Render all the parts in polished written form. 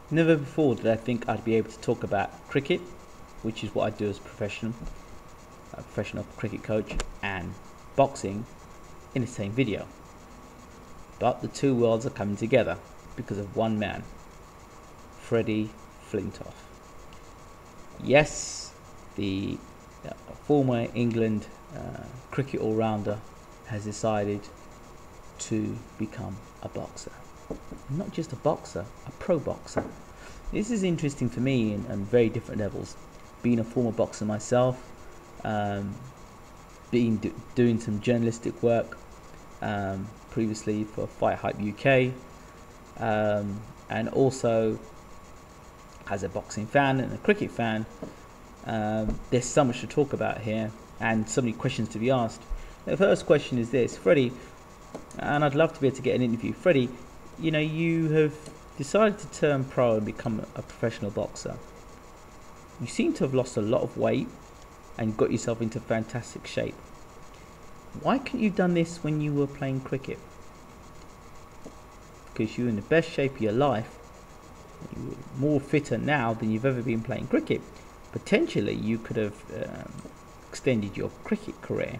Never before did I think I'd be able to talk about cricket, which is what I do as a professional cricket coach, and boxing in the same video. But the two worlds are coming together because of one man, Freddie Flintoff. Yes, the former England cricket all-rounder has decided to become a boxer. Not just a boxer, a pro boxer. This is interesting for me on very different levels. Being a former boxer myself, doing some journalistic work previously for Fight Hype UK, and also as a boxing fan and a cricket fan, there's so much to talk about here and so many questions to be asked. The first question is this, Freddie, and I'd love to be able to get an interview. Freddie, you know, you have decided to turn pro and become a professional boxer. You seem to have lost a lot of weight and got yourself into fantastic shape. Why couldn't you have done this when you were playing cricket? Because you're in the best shape of your life. You're more fitter now than you've ever been playing cricket. Potentially you could have extended your cricket career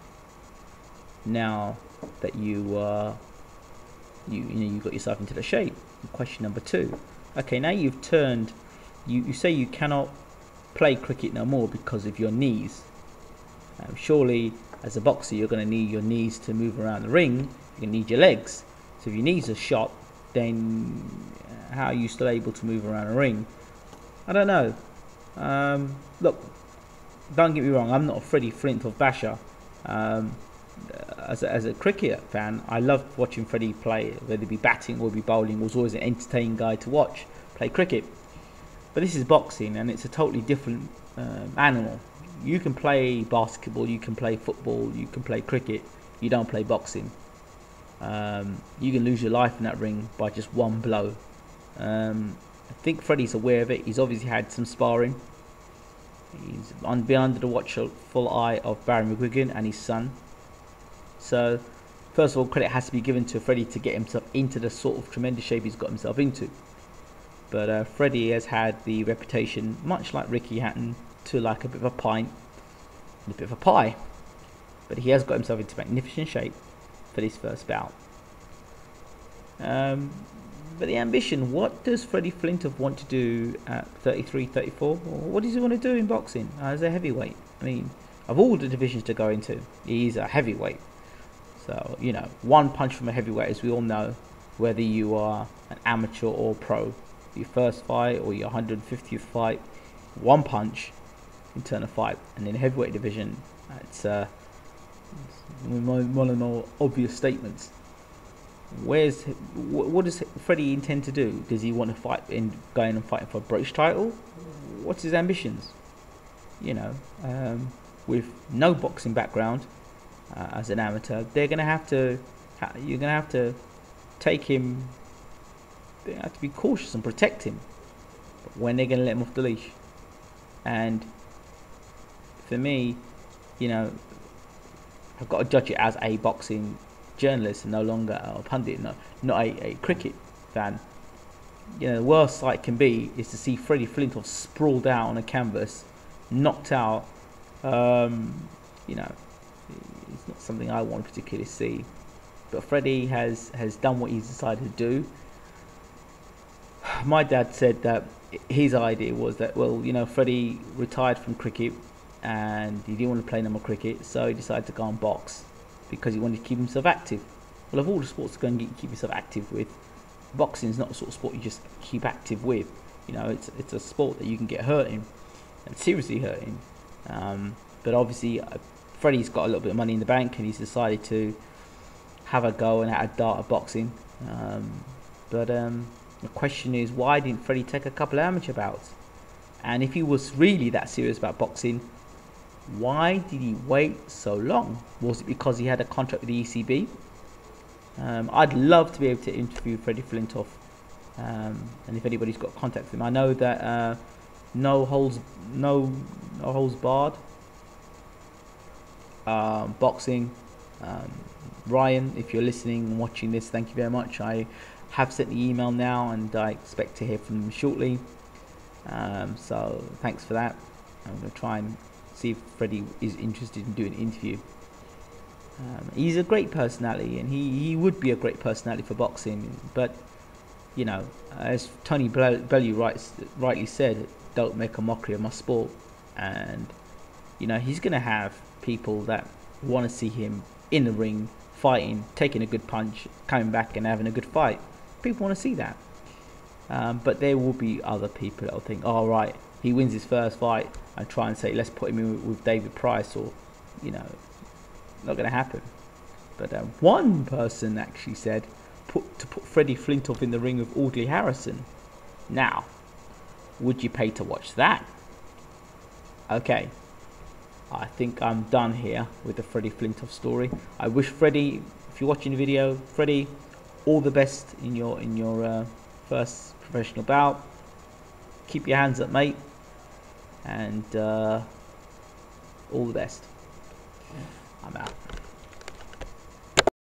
now that you got yourself into the shape. Question number two. Okay, now you've turned, you say you cannot play cricket no more because of your knees. Surely as a boxer you're going to need your knees to move around the ring. You're going to need your legs. So if your knees are shot, then how are you still able to move around the ring? I don't know. Look, don't get me wrong, I'm not a Freddie Flintoff basher. As a cricket fan, I loved watching Freddie play, whether it be batting or be bowling. Was always an entertaining guy to watch play cricket. But this is boxing, and it's a totally different animal. You can play basketball, you can play football, you can play cricket. You don't play boxing. You can lose your life in that ring by just one blow. I think Freddie's aware of it. He's obviously had some sparring. He's been under the watchful eye of Barry McGuigan and his son. So, first of all, credit has to be given to Freddie to get himself into the sort of tremendous shape he's got himself into. But Freddie has had the reputation, much like Ricky Hatton, to like a bit of a pint and a bit of a pie. But he has got himself into magnificent shape for this first bout. But the ambition, what does Freddie Flintoff want to do at 33, 34? Or what does he want to do in boxing as a heavyweight? I mean, of all the divisions to go into, he's a heavyweight. So, you know, one punch from a heavyweight, as we all know, whether you are an amateur or pro, your first fight or your 150th fight, one punch can turn a fight. And in the heavyweight division, it's one of the more obvious statements. What does Freddie intend to do? Does he want to fight in going and fighting for a British title? What's his ambitions? You know, with no boxing background as an amateur, they're gonna have to. You're gonna have to take him. They have to be cautious and protect him. But when they're gonna let him off the leash? And for me, you know, I've got to judge it as a boxing journalist and no longer a pundit, not a cricket fan. You know, the worst sight can be is to see Freddie Flintoff sprawled out on a canvas, knocked out. You know, it's not something I want to particularly see. But Freddie has done what he's decided to do. My dad said that his idea was that, well, you know, Freddie retired from cricket and he didn't want to play no more cricket, so he decided to go and box because he wanted to keep himself active. Well, of all the sports to go and keep yourself active with, boxing is not the sort of sport you just keep active with. You know, it's a sport that you can get hurt in, and seriously hurt in. But obviously, Freddie's got a little bit of money in the bank, and he's decided to have a go and have a dart at boxing. But the question is, why didn't Freddie take a couple of amateur bouts? And if he was really that serious about boxing, why did he wait so long? Was it because he had a contract with the ECB? I'd love to be able to interview Freddie Flintoff, and if anybody's got contact with him. I know that no holds barred boxing. Ryan, if you're listening and watching this, thank you very much. I have sent the email now, and I expect to hear from them shortly. So thanks for that. I'm going to try and see if Freddie is interested in doing an interview. He's a great personality, and he would be a great personality for boxing, but you know, as Tony Bellew rightly said, don't make a mockery of my sport. And you know, he's going to have people that want to see him in the ring, fighting, taking a good punch, coming back and having a good fight. People want to see that. But there will be other people that will think, oh right, he wins his first fight, and try and say, let's put him in with David Price, or, you know, not going to happen. But one person actually said to put Freddie Flintoff in the ring with Audley Harrison. Now, would you pay to watch that? Okay, I think I'm done here with the Freddie Flintoff story. I wish Freddie, if you're watching the video, Freddie, all the best in your first professional bout. Keep your hands up, mate, and all the best.